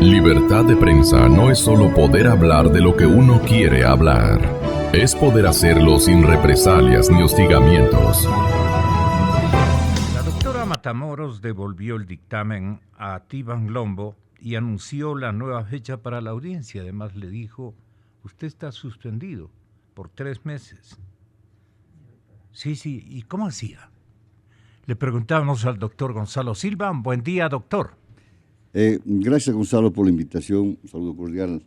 Libertad de prensa no es solo poder hablar de lo que uno quiere hablar. Es poder hacerlo sin represalias ni hostigamientos. La doctora Matamoros devolvió el dictamen a Tiban Lombo y anunció la nueva fecha para la audiencia. Además le dijo, usted está suspendido por 3 meses. Sí, ¿y cómo hacía? Le preguntamos al doctor Gonzalo Silva. Buen día, doctor. Gracias, Gonzalo, por la invitación. Un saludo cordial,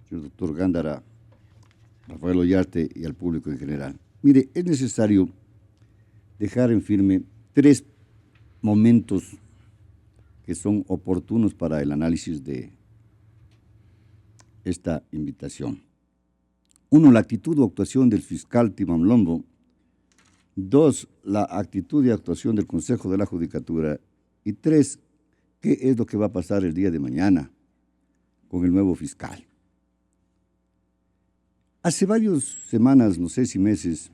señor doctor Gándara, Rafael Ollarte y al público en general. Mire, es necesario dejar en firme 3 momentos que son oportunos para el análisis de esta invitación. 1, la actitud o actuación del fiscal Tiban Lombo. 2, la actitud y actuación del Consejo de la Judicatura. Y 3, ¿qué es lo que va a pasar el día de mañana con el nuevo fiscal? Hace varias semanas, no sé si meses,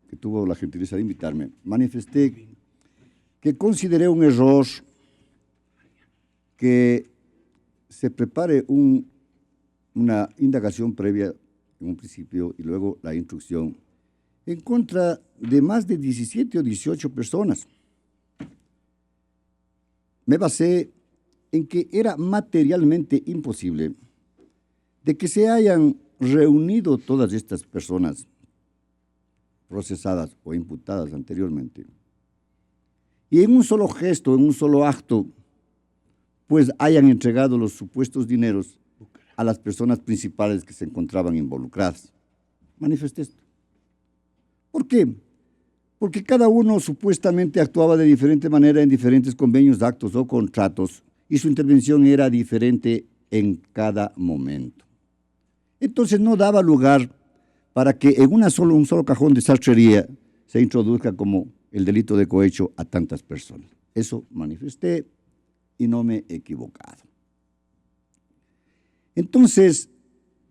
que tuvo la gentileza de invitarme, manifesté que consideré un error que se prepare una indagación previa en un principio y luego la instrucción en contra de más de 17 o 18 personas. Me basé en que era materialmente imposible de que se hayan reunido todas estas personas procesadas o imputadas anteriormente y en un solo gesto, en un solo acto, pues hayan entregado los supuestos dineros a las personas principales que se encontraban involucradas. Manifesté esto. ¿Por qué? Porque cada uno supuestamente actuaba de diferente manera en diferentes convenios, actos o contratos y su intervención era diferente en cada momento. Entonces no daba lugar para que en un solo cajón de sastrería se introduzca como el delito de cohecho a tantas personas. Eso manifesté y no me he equivocado. Entonces,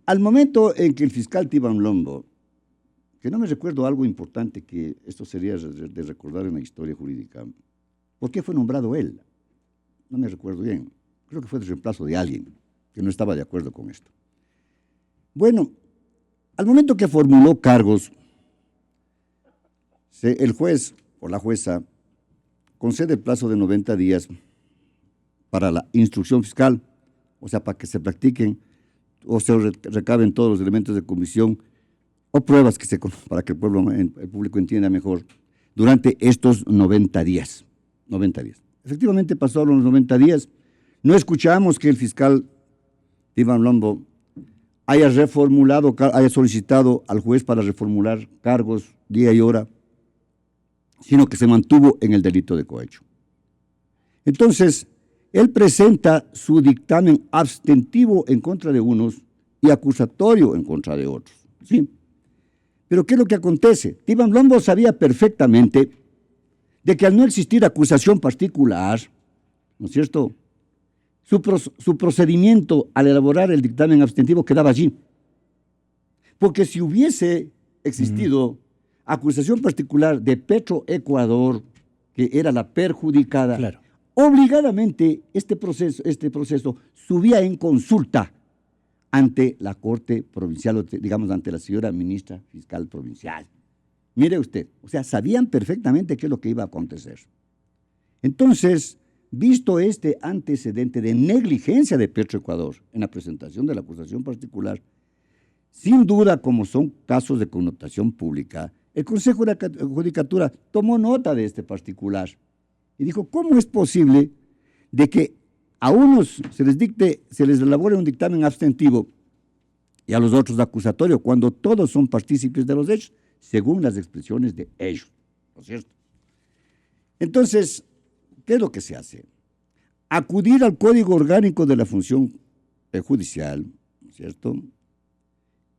al momento en que el fiscal Tiban Lombo, que no me recuerdo algo importante que esto sería de recordar en la historia jurídica. ¿Por qué fue nombrado él? No me recuerdo bien. Creo que fue de reemplazo de alguien que no estaba de acuerdo con esto. Bueno, al momento que formuló cargos, el juez o la jueza concede el plazo de 90 días para la instrucción fiscal, o sea, para que se practiquen o se recaben todos los elementos de comisión o pruebas para que el público entienda mejor, durante estos 90 días. 90 días. Efectivamente pasaron los 90 días. No escuchamos que el fiscal Tiban Lombo haya solicitado al juez para reformular cargos, día y hora, sino que se mantuvo en el delito de cohecho. Entonces, él presenta su dictamen abstentivo en contra de unos y acusatorio en contra de otros. ¿Sí? Pero ¿qué es lo que acontece? Tiban Lombo sabía perfectamente de que al no existir acusación particular, ¿no es cierto?, su procedimiento al elaborar el dictamen abstentivo quedaba allí. Porque si hubiese existido acusación particular de Petroecuador, que era la perjudicada, claro, obligadamente este proceso subía en consulta ante la Corte Provincial, digamos, ante la señora ministra fiscal provincial. Mire usted, o sea, sabían perfectamente qué es lo que iba a acontecer. Entonces, visto este antecedente de negligencia de Petroecuador en la presentación de la acusación particular, sin duda, como son casos de connotación pública, el Consejo de la Judicatura tomó nota de este particular y dijo, ¿cómo es posible de que a unos se les elabore un dictamen abstentivo y a los otros acusatorio, cuando todos son partícipes de los hechos, según las expresiones de ellos, ¿no es cierto? Entonces, ¿qué es lo que se hace? Acudir al Código Orgánico de la Función Judicial, ¿no es cierto?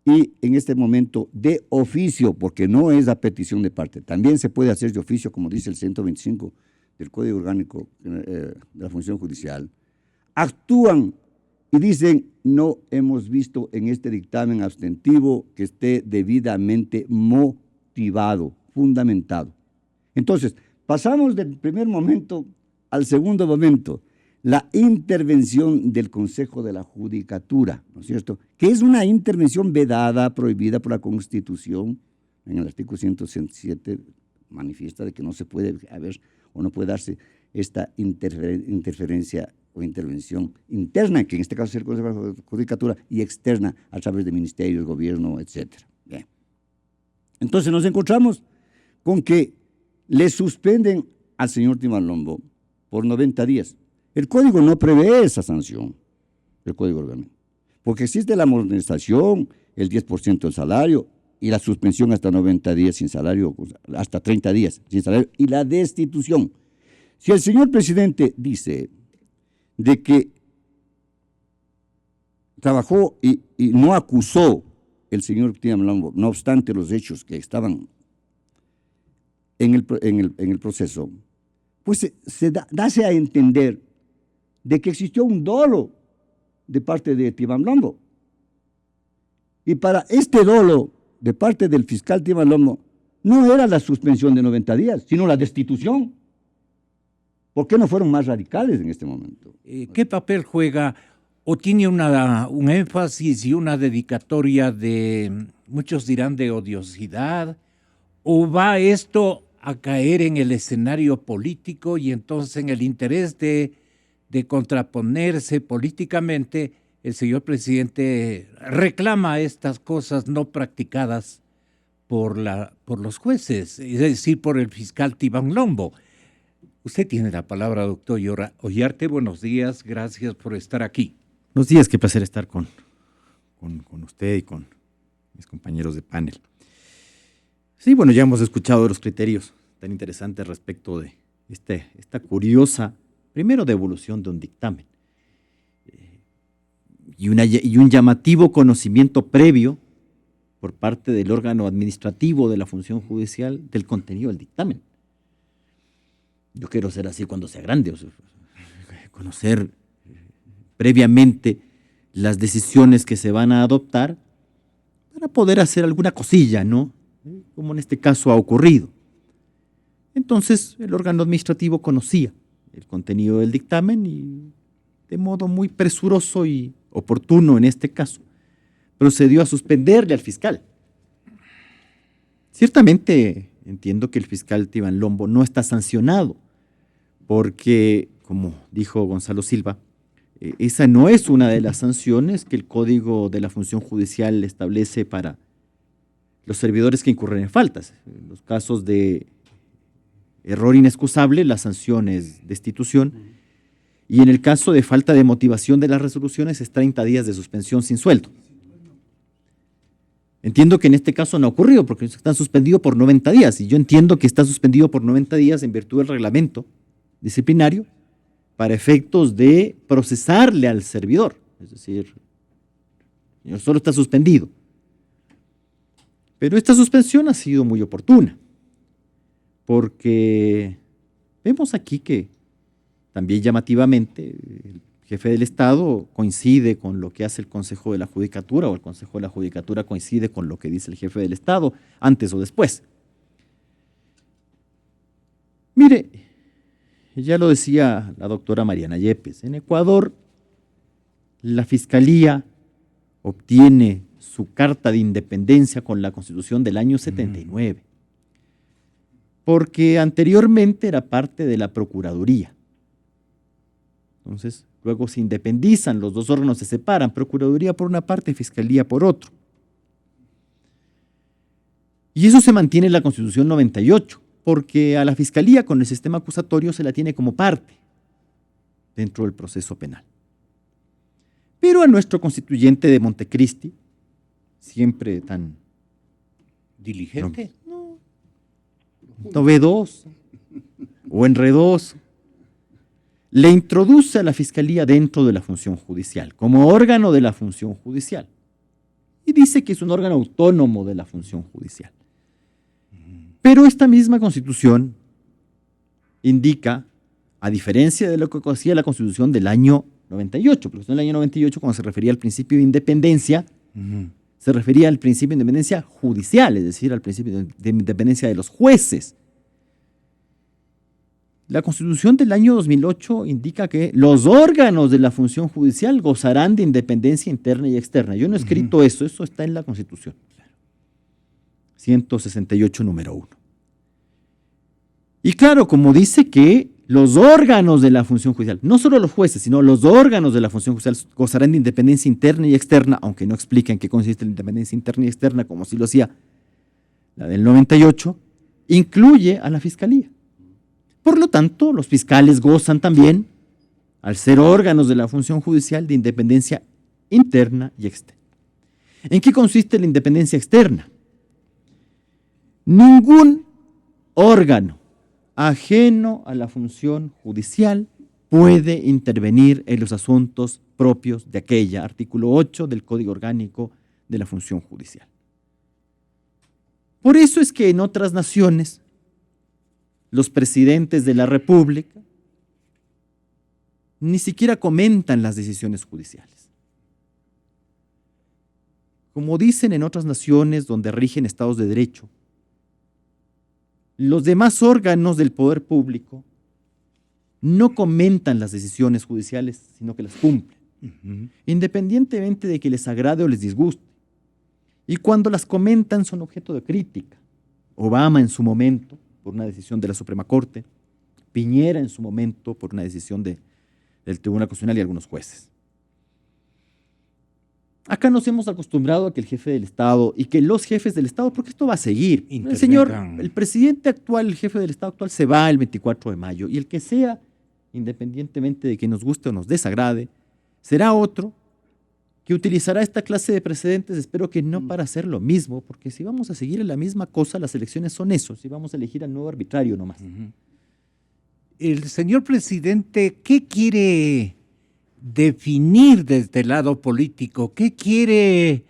Y en este momento de oficio, porque no es a petición de parte, también se puede hacer de oficio, como dice el 125 del Código Orgánico de la Función Judicial, actúan y dicen, no hemos visto en este dictamen abstentivo que esté debidamente motivado, fundamentado. Entonces, pasamos del primer momento al segundo momento. la intervención del Consejo de la Judicatura, ¿no es cierto? Que es una intervención vedada, prohibida por la Constitución. En el artículo 167 manifiesta de que no se puede haber o no puede darse esta interferencia o intervención interna, que en este caso es el Consejo de la Judicatura, y externa a través de ministerios, gobierno, etc. Bien. Entonces nos encontramos con que le suspenden al señor Tibanlombo por 90 días. El código no prevé esa sanción, el código orgánico, porque existe la amonestación, el 10% del salario y la suspensión hasta 90 días sin salario, hasta 30 días sin salario y la destitución. Si el señor presidente dice de que trabajó y no acusó el señor Tibanlombo, no obstante los hechos que estaban en el proceso, pues dase a entender de que existió un dolo de parte de Tibanlombo. Y para este dolo de parte del fiscal Tibanlombo no era la suspensión de 90 días, sino la destitución. ¿Por qué no fueron más radicales en este momento? ¿Qué papel juega o tiene un énfasis y una dedicatoria de, muchos dirán, de odiosidad? ¿O va esto a caer en el escenario político y entonces en el interés de contraponerse políticamente, el señor presidente reclama estas cosas no practicadas por los jueces, es decir, por el fiscal Tibanlombo? Usted tiene la palabra, doctor Ollarte. Buenos días, gracias por estar aquí. Buenos días, qué placer estar con usted y con mis compañeros de panel. Sí, bueno, ya hemos escuchado los criterios tan interesantes respecto de esta curiosa, primero, devolución de un dictamen y un llamativo conocimiento previo por parte del órgano administrativo de la función judicial del contenido del dictamen. Yo quiero ser así cuando sea grande, o sea, conocer previamente las decisiones que se van a adoptar para poder hacer alguna cosilla, ¿no? Como en este caso ha ocurrido. Entonces, el órgano administrativo conocía el contenido del dictamen y, de modo muy presuroso y oportuno en este caso, procedió a suspenderle al fiscal. Ciertamente entiendo que el fiscal Tibanlombo no está sancionado porque, como dijo Gonzalo Silva, esa no es una de las sanciones que el Código de la Función Judicial establece para los servidores que incurren en faltas. En los casos de error inexcusable, la sanción es destitución, y en el caso de falta de motivación de las resoluciones es 30 días de suspensión sin sueldo. Entiendo que en este caso no ha ocurrido porque están suspendidos por 90 días, y yo entiendo que está suspendido por 90 días en virtud del reglamento disciplinario para efectos de procesarle al servidor. Es decir, el señor solo está suspendido. Pero esta suspensión ha sido muy oportuna, porque vemos aquí que también llamativamente el jefe del Estado coincide con lo que hace el Consejo de la Judicatura, o el Consejo de la Judicatura coincide con lo que dice el jefe del Estado, antes o después. Mire, ya lo decía la doctora Mariana Yepes, en Ecuador la Fiscalía obtiene su carta de independencia con la Constitución del año 79, porque anteriormente era parte de la Procuraduría. Entonces, luego se independizan, los dos órganos se separan, Procuraduría por una parte, Fiscalía por otro. Y eso se mantiene en la Constitución 98, porque a la Fiscalía con el sistema acusatorio se la tiene como parte dentro del proceso penal. Pero a nuestro constituyente de Montecristi, siempre tan ¿Diligente? novedoso o enredoso, le introduce a la Fiscalía dentro de la función judicial, como órgano de la función judicial, y dice que es un órgano autónomo de la función judicial. Pero esta misma Constitución indica, a diferencia de lo que hacía la Constitución del año 98, porque en el año 98, cuando se refería al principio de independencia, se refería al principio de independencia judicial, es decir, al principio de independencia de los jueces. La Constitución del año 2008 indica que los órganos de la función judicial gozarán de independencia interna y externa. Yo no he escrito eso está en la Constitución. 168, número 1. Y claro, como dice que los órganos de la función judicial, no solo los jueces, sino los órganos de la función judicial gozarán de independencia interna y externa, aunque no explica en qué consiste la independencia interna y externa, como si lo hacía la del 98, incluye a la Fiscalía. Por lo tanto, los fiscales gozan también, al ser órganos de la función judicial, de independencia interna y externa. ¿En qué consiste la independencia externa? Ningún órgano ajeno a la función judicial puede intervenir en los asuntos propios de aquella, artículo 8 del Código Orgánico de la Función Judicial. Por eso es que en otras naciones, los presidentes de la República ni siquiera comentan las decisiones judiciales. Como dicen en otras naciones donde rigen estados de derecho, los demás órganos del poder público no comentan las decisiones judiciales, sino que las cumplen, independientemente de que les agrade o les disguste. Y cuando las comentan son objeto de crítica. Obama en su momento, por una decisión de la Suprema Corte, Piñera en su momento, por una decisión del Tribunal Constitucional y algunos jueces. Acá nos hemos acostumbrado a que el jefe del Estado y que los jefes del Estado, porque esto va a seguir. El presidente actual, el jefe del Estado actual se va el 24 de mayo y el que sea, independientemente de que nos guste o nos desagrade, será otro que utilizará esta clase de precedentes, espero que no para hacer lo mismo, porque si vamos a seguir en la misma cosa, las elecciones son eso, si vamos a elegir al nuevo arbitrario nomás. El señor presidente, ¿qué quiere definir desde el lado político? ¿Qué quiere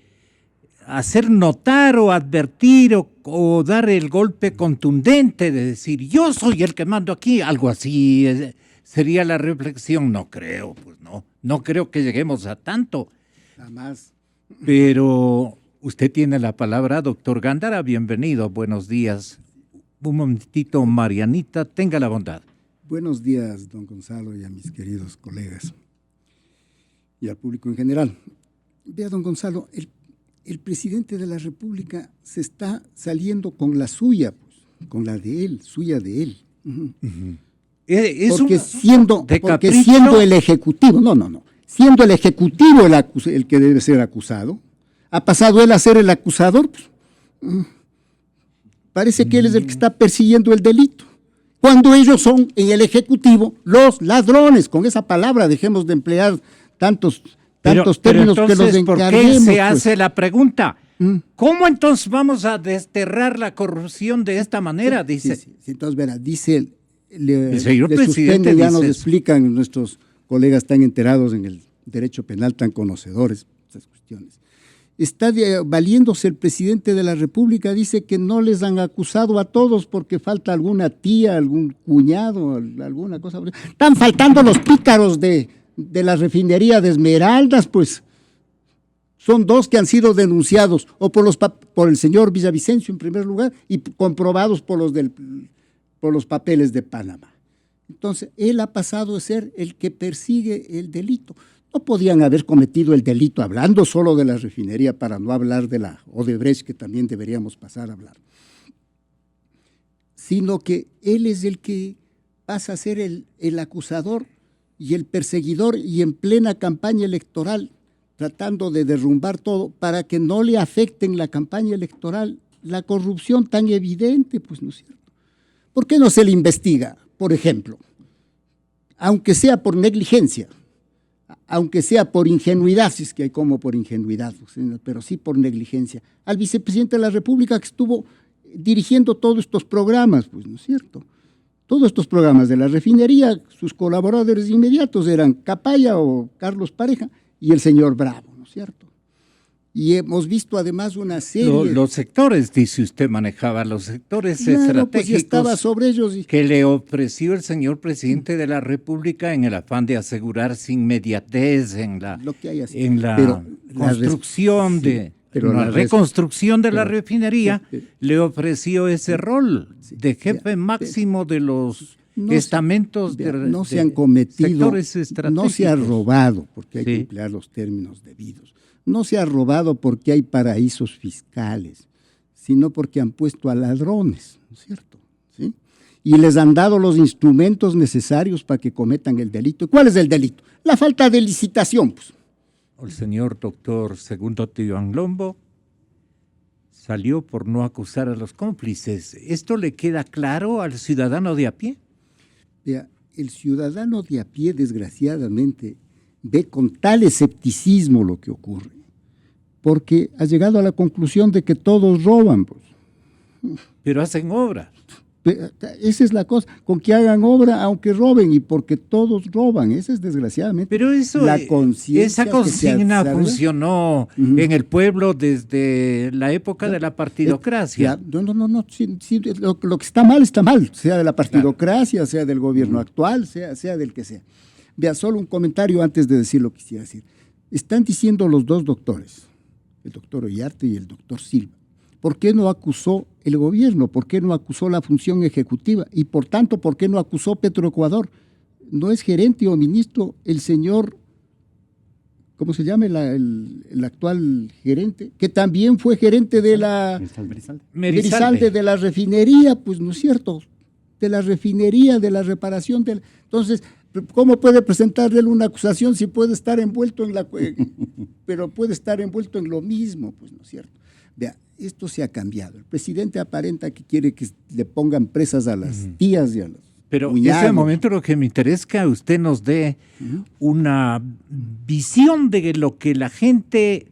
hacer notar o advertir o dar el golpe contundente de decir yo soy el que mando aquí? Algo así sería la reflexión. No creo, pues no creo que lleguemos a tanto. Jamás. Pero usted tiene la palabra, doctor Gándara, bienvenido, buenos días. Un momentito, Marianita, tenga la bondad. Buenos días, don Gonzalo, y a mis queridos colegas, y al público en general. Vea, don Gonzalo, el presidente de la República se está saliendo con la suya, pues, con la de él, suya de él. Porque siendo el Ejecutivo, siendo el Ejecutivo el que debe ser acusado, ha pasado él a ser el acusador, pues, parece que él es el que está persiguiendo el delito, cuando ellos son en el Ejecutivo los ladrones. Con esa palabra dejemos de emplear tantos términos que los encarguemos. ¿Por qué se hace la pregunta? ¿Cómo entonces vamos a desterrar la corrupción de esta manera? Dice. Sí, entonces, verá, dice el señor presidente, ya nos explican, nuestros colegas tan enterados en el derecho penal, tan conocedores de estas cuestiones. Está valiéndose el presidente de la República, dice que no les han acusado a todos porque falta alguna tía, algún cuñado, alguna cosa. Están faltando los pícaros de la refinería de Esmeraldas, pues son 2 que han sido denunciados, o por el señor Villavicencio en primer lugar, y comprobados por los papeles de Panamá. Entonces, él ha pasado a ser el que persigue el delito. No podían haber cometido el delito hablando solo de la refinería, para no hablar de la Odebrecht, que también deberíamos pasar a hablar, sino que él es el que pasa a ser el acusador y el perseguidor, y en plena campaña electoral, tratando de derrumbar todo para que no le afecte en la campaña electoral la corrupción tan evidente, pues, ¿no es cierto? ¿Por qué no se le investiga, por ejemplo, aunque sea por negligencia, aunque sea por ingenuidad, si es que hay como por ingenuidad, pero sí por negligencia, al vicepresidente de la República que estuvo dirigiendo todos estos programas, pues, ¿no es cierto? Todos estos programas de la refinería, sus colaboradores inmediatos eran Capaya o Carlos Pareja y el señor Bravo, ¿no es cierto? Y hemos visto además una serie... Los sectores, dice usted, manejaba los sectores estratégicos, pues, estaba sobre ellos que le ofreció el señor presidente de la República en el afán de asegurarse inmediatez en la construcción la reconstrucción de la refinería, le ofreció ese rol de jefe máximo de los estamentos no se de han cometido, sectores estratégicos. no se ha robado, porque hay Sí. que emplear los términos debidos. No se ha robado porque hay paraísos fiscales, sino porque han puesto a ladrones, ¿no es cierto? ¿Sí? Y les han dado los instrumentos necesarios para que cometan el delito. ¿Cuál es el delito? La falta de licitación, pues. El señor doctor Segundo Iván Lombo salió por no acusar a los cómplices. ¿Esto le queda claro al ciudadano de a pie? Vea, el ciudadano de a pie, desgraciadamente, ve con tal escepticismo lo que ocurre, porque ha llegado a la conclusión de que todos roban, pues. Pero hacen obras. Esa es la cosa, con que hagan obra aunque roben y porque todos roban, esa es desgraciadamente Pero eso, la conciencia esa que consigna se funcionó en el pueblo desde la época de la partidocracia. No, sí, lo que está mal, sea de la partidocracia, sea del gobierno actual, sea del que sea. Vea, solo un comentario antes de decir lo que quisiera decir. Están diciendo los dos doctores, el doctor Ollarte y el doctor Silva, ¿por qué no acusó el gobierno? ¿Por qué no acusó la función ejecutiva? Y por tanto, ¿por qué no acusó Petroecuador? No es gerente o ministro el señor, ¿cómo se llama el actual gerente? Que también fue gerente de la Merizalde, de la refinería, pues no es cierto, de la refinería, de la reparación. Entonces, ¿cómo puede presentarle una acusación si puede estar envuelto en pero puede estar envuelto en lo mismo, pues no es cierto? Vea, esto se ha cambiado. El presidente aparenta que quiere que le pongan presas a las tías y a los Pero cuñados. en ese momento lo que me interesa es que usted nos dé una visión de lo que la gente,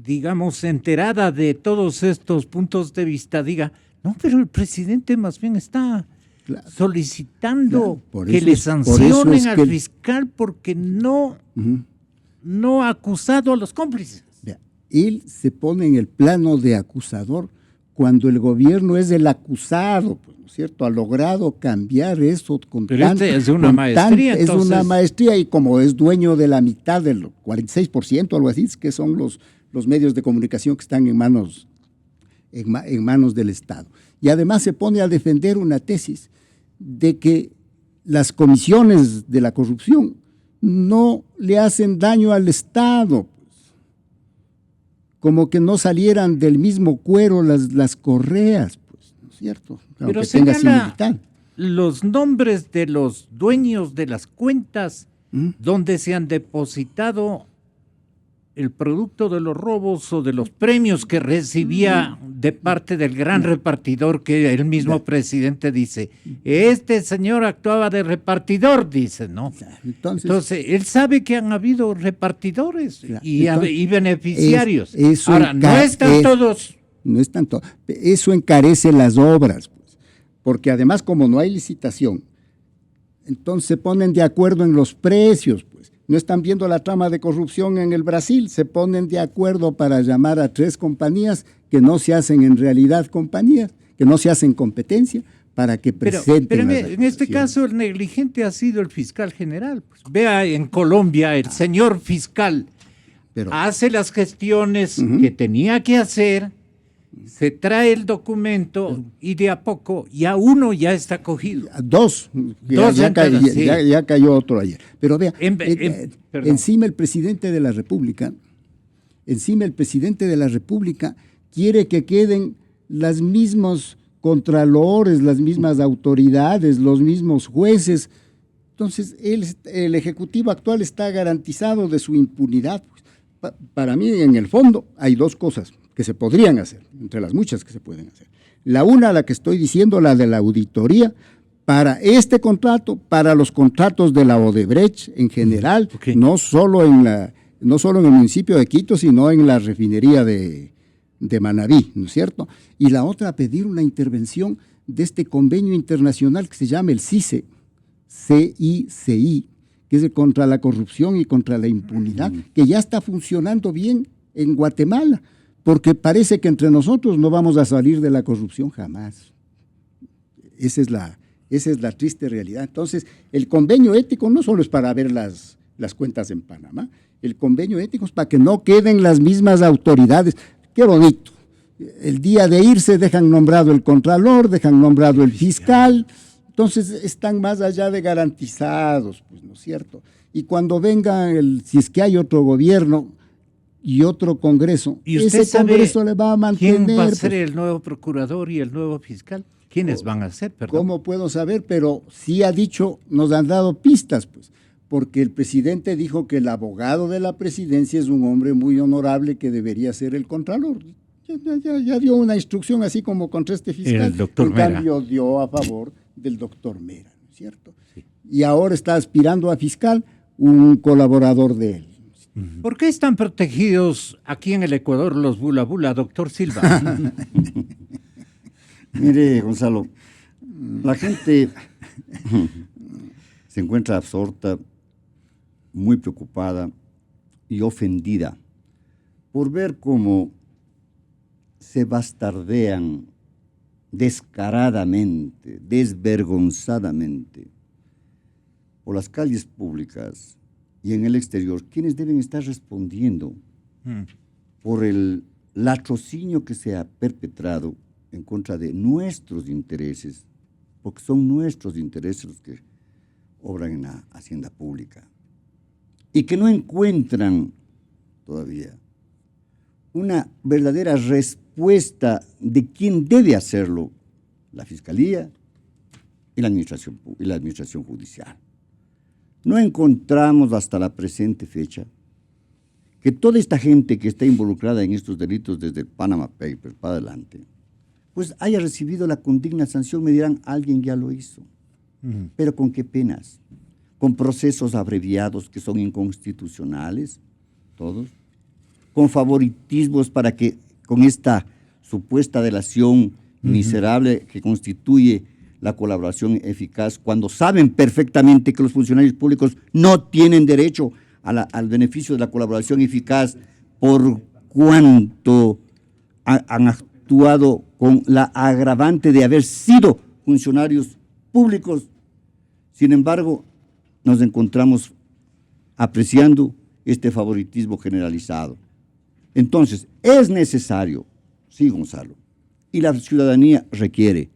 digamos, enterada de todos estos puntos de vista, diga, no, pero el presidente más bien está solicitando que le sancionen al fiscal porque no ha acusado a los cómplices. Él se pone en el plano de acusador cuando el gobierno es el acusado, pues, ¿no es cierto? Ha logrado cambiar eso con Pero tanto, es una maestría, es una maestría, y como es dueño de la mitad del 46%, algo así, que son los medios de comunicación que están en manos del Estado. Y además se pone a defender una tesis de que las comisiones de la corrupción no le hacen daño al Estado, como que no salieran del mismo cuero las correas, pues, ¿no es cierto? Pero señala los nombres de los dueños de las cuentas donde se han depositado el producto de los robos o de los premios que recibía de parte del gran repartidor, que el mismo presidente dice, este señor actuaba de repartidor, dice, ¿no? Entonces él sabe que han habido repartidores y beneficiarios. Ahora, no están todos. No están todos. Eso encarece las obras, pues, porque además como no hay licitación, entonces se ponen de acuerdo en los precios, pues. No están viendo la trama de corrupción en el Brasil, se ponen de acuerdo para llamar a 3 compañías que no se hacen en realidad compañías, que no se hacen competencia, para que presenten. Pero en este caso el negligente ha sido el fiscal general. Pues. Vea en Colombia el señor fiscal hace las gestiones que tenía que hacer, se trae el documento y de a poco ya uno ya está cogido. Dos ya cayó otro ayer. Pero vea, encima el presidente de la República quiere que queden los mismos contralores, las mismas autoridades, los mismos jueces. Entonces el Ejecutivo actual está garantizado de su impunidad. Para mí, en el fondo, hay 2 cosas que se podrían hacer, entre las muchas que se pueden hacer. La una, la que estoy diciendo, la de la auditoría, para este contrato, para los contratos de la Odebrecht en general, no solo en el municipio de Quito, sino en la refinería de Manabí, ¿no es cierto? Y la otra, pedir una intervención de este convenio internacional que se llama el CICI, que es contra la corrupción y contra la impunidad, que ya está funcionando bien en Guatemala, porque parece que entre nosotros no vamos a salir de la corrupción jamás. Esa es la triste realidad. Entonces, el convenio ético no solo es para ver las cuentas en Panamá, el convenio ético es para que no queden las mismas autoridades. ¡Qué bonito! El día de irse dejan nombrado el contralor, dejan nombrado el fiscal. Entonces están más allá de garantizados, pues, ¿no es cierto? Y cuando venga, si es que hay otro gobierno y otro Congreso, ¿Y usted ese sabe Congreso le va a mantener. quién va a ser pues, el nuevo procurador y el nuevo fiscal? ¿Quiénes van a ser, perdón? ¿Cómo puedo saber? Pero sí ha dicho, nos han dado pistas, pues, porque el presidente dijo que el abogado de la presidencia es un hombre muy honorable que debería ser el contralor. Ya dio una instrucción así como contra este fiscal. El doctor en Mera. cambio, dio a favor del doctor Mera, ¿no es cierto? Sí. Y ahora está aspirando a fiscal un colaborador de él. ¿Por qué están protegidos aquí en el Ecuador los bula bula, doctor Silva? Mire, Gonzalo, la gente se encuentra absorta, muy preocupada y ofendida por ver cómo se bastardean descaradamente, desvergonzadamente, por las calles públicas y en el exterior, quienes deben estar respondiendo por el latrocinio que se ha perpetrado en contra de nuestros intereses, porque son nuestros intereses los que obran en la hacienda pública, y que no encuentran todavía una verdadera respuesta de quién debe hacerlo, la Fiscalía y la Administración Judicial. No encontramos hasta la presente fecha que toda esta gente que está involucrada en estos delitos desde el Panama Papers para adelante, pues haya recibido la condigna sanción. Me dirán, alguien ya lo hizo. Pero ¿con qué penas? Con procesos abreviados que son inconstitucionales, todos, con favoritismos para que con esta supuesta delación miserable que constituye la colaboración eficaz, cuando saben perfectamente que los funcionarios públicos no tienen derecho al beneficio de la colaboración eficaz por cuanto han actuado con la agravante de haber sido funcionarios públicos. Sin embargo, nos encontramos apreciando este favoritismo generalizado. Entonces, es necesario, sí, Gonzalo, y la ciudadanía requiere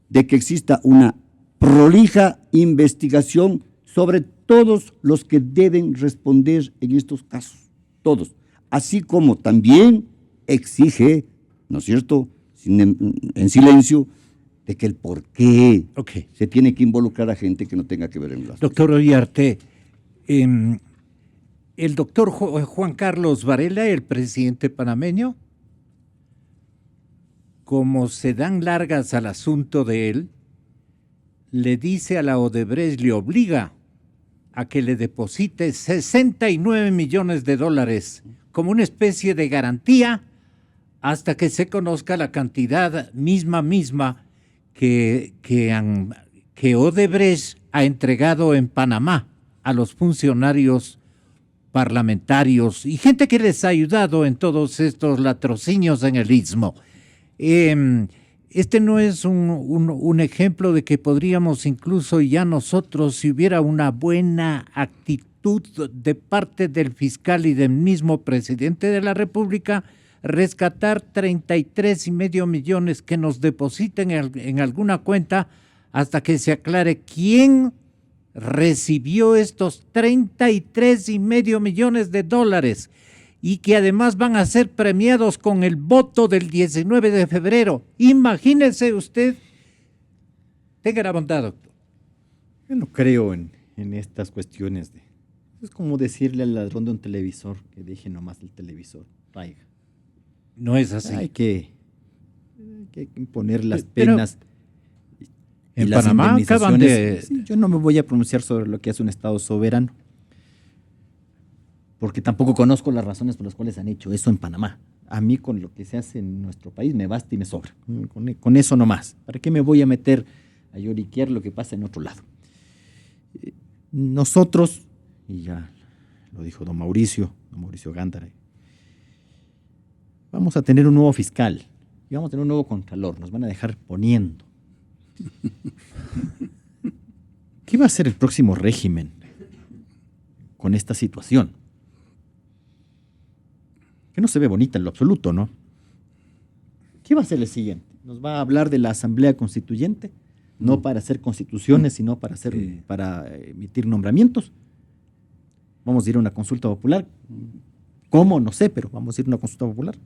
de que exista una prolija investigación sobre todos los que deben responder en estos casos, todos, así como también exige, ¿no es cierto?, en silencio, de que el por qué se tiene que involucrar a gente que no tenga que ver en las Doctor Ollarte, el doctor Juan Carlos Varela, el presidente panameño, como se dan largas al asunto de él, le dice a la Odebrecht, le obliga a que le deposite $69 millones como una especie de garantía hasta que se conozca la cantidad misma que Odebrecht ha entregado en Panamá a los funcionarios parlamentarios y gente que les ha ayudado en todos estos latrocinios en el Istmo. Este no es un ejemplo de que podríamos incluso ya nosotros, si hubiera una buena actitud de parte del fiscal y del mismo presidente de la República, rescatar 33,5 millones que nos depositen en alguna cuenta hasta que se aclare quién recibió estos 33,5 millones de dólares y que además van a ser premiados con el voto del 19 de febrero. Imagínese usted. Tenga la bondad, doctor. Yo no creo en estas cuestiones. Es como decirle al ladrón de un televisor que deje nomás el televisor. Traiga. No es así. Hay que imponer las penas. En Panamá acaban de... Sí, yo no me voy a pronunciar sobre lo que hace un Estado soberano, porque tampoco conozco las razones por las cuales han hecho eso en Panamá. A mí con lo que se hace en nuestro país me basta y me sobra. Con eso nomás. ¿Para qué me voy a meter a lloriquear lo que pasa en otro lado? Nosotros, y ya lo dijo don Mauricio Gándara, vamos a tener un nuevo fiscal y vamos a tener un nuevo contralor. Nos van a dejar poniendo. ¿Qué va a hacer el próximo régimen con esta situación? Que no se ve bonita en lo absoluto, ¿no? ¿Qué va a hacer el siguiente? ¿Nos va a hablar de la Asamblea Constituyente? no para hacer constituciones, sino para emitir nombramientos. Vamos a ir a una consulta popular. ¿Cómo? No sé, pero vamos a ir a una consulta popular.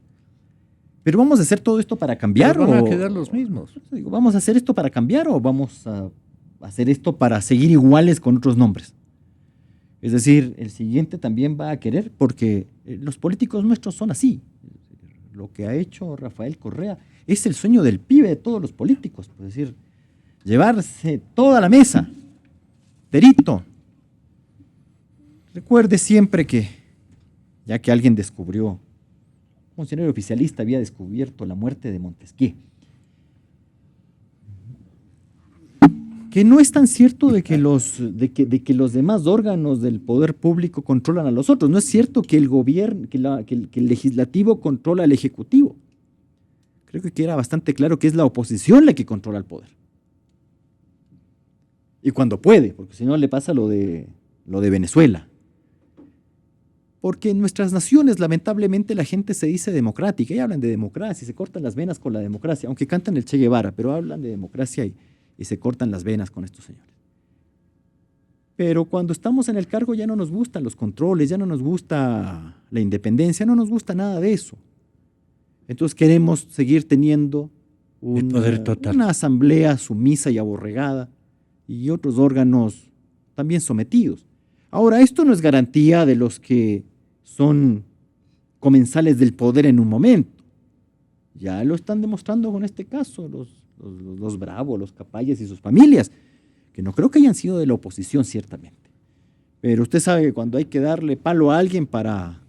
Pero vamos a hacer todo esto para cambiar. Pero van a quedar los mismos. ¿Vamos a hacer esto para cambiar o vamos a hacer esto para seguir iguales con otros nombres? Es decir, el siguiente también va a querer, porque los políticos nuestros son así. Lo que ha hecho Rafael Correa es el sueño del pibe de todos los políticos. Es decir, llevarse toda la mesa, terito. Recuerde siempre que, ya que alguien descubrió, un funcionario oficialista había descubierto la muerte de Montesquieu, que no es tan cierto de que los demás órganos del poder público controlan a los otros. No es cierto que el gobierno, que el legislativo controla al ejecutivo. Creo que queda bastante claro que es la oposición la que controla el poder. Y cuando puede, porque si no le pasa lo de Venezuela. Porque en nuestras naciones, lamentablemente, la gente se dice democrática y hablan de democracia y se cortan las venas con la democracia, aunque cantan el Che Guevara, pero hablan de democracia y se cortan las venas con estos señores. Pero cuando estamos en el cargo ya no nos gustan los controles, ya no nos gusta la independencia, no nos gusta nada de eso. Entonces queremos seguir teniendo una asamblea sumisa y aborregada y otros órganos también sometidos. Ahora, esto no es garantía de los que son comensales del poder en un momento. Ya lo están demostrando con este caso, los Bravo, los Capayes y sus familias, que no creo que hayan sido de la oposición, ciertamente. Pero usted sabe que cuando hay que darle palo a alguien para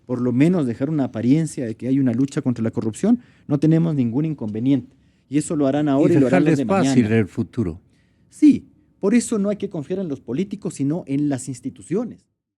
por lo menos dejar una apariencia de que hay una lucha contra la corrupción, no tenemos ningún inconveniente. Y eso lo harán ahora y lo harán los de mañana. Fácil el futuro. Sí, por eso no hay que confiar en los políticos, sino en las instituciones.